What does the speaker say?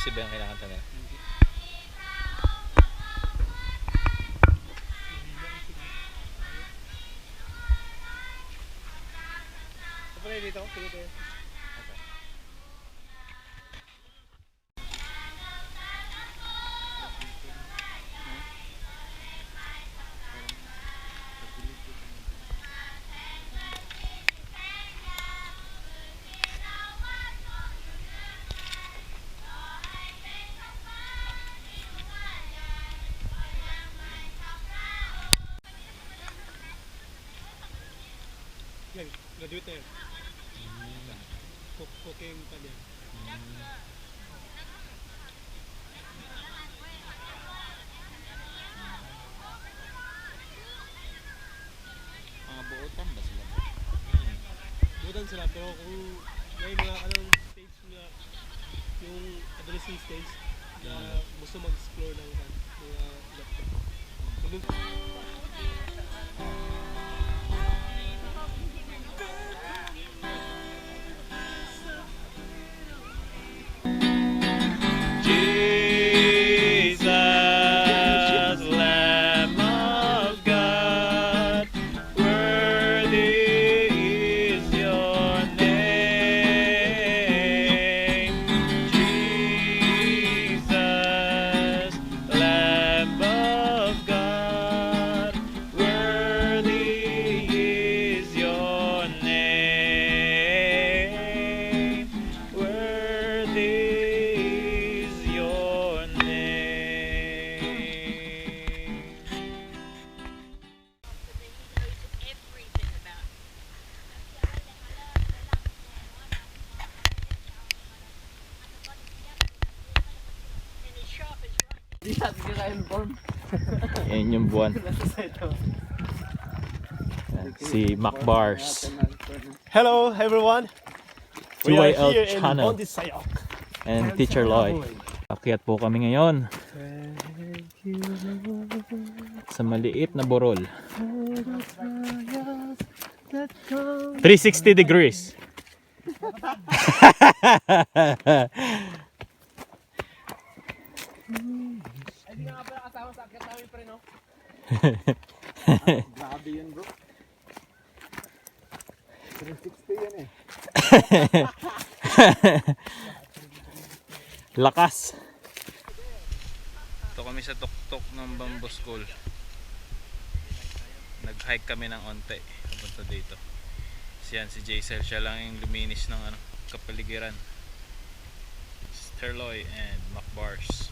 Gypsy ba yung kinakanta nila? Pwede dito? Pwede. Yan, graduate na yan. Cooking pa niya. Mga buotan ba sila? Butan sila, pero kung may mga anong stage na yung adolescent stage na gusto mag-explore ng mga laptop. Yan yung buwan. Si Macbars. Hello everyone! We are here in channel BONGTI SAIYOK. and Teacher Lloyd. Akyat po kami ngayon sa maliit na burol. 360 degrees. Hindi nga pala kasama sa akyat namin pre, no? Grabe yun bro. 360 yan eh. Lakas. Ito kami sa tuktok ng Bamboo School. Nag-hike kami ng onte papunta dito. Si Jaisel, siya lang yung luminis ng kapaligiran. Sterloy and Macbars.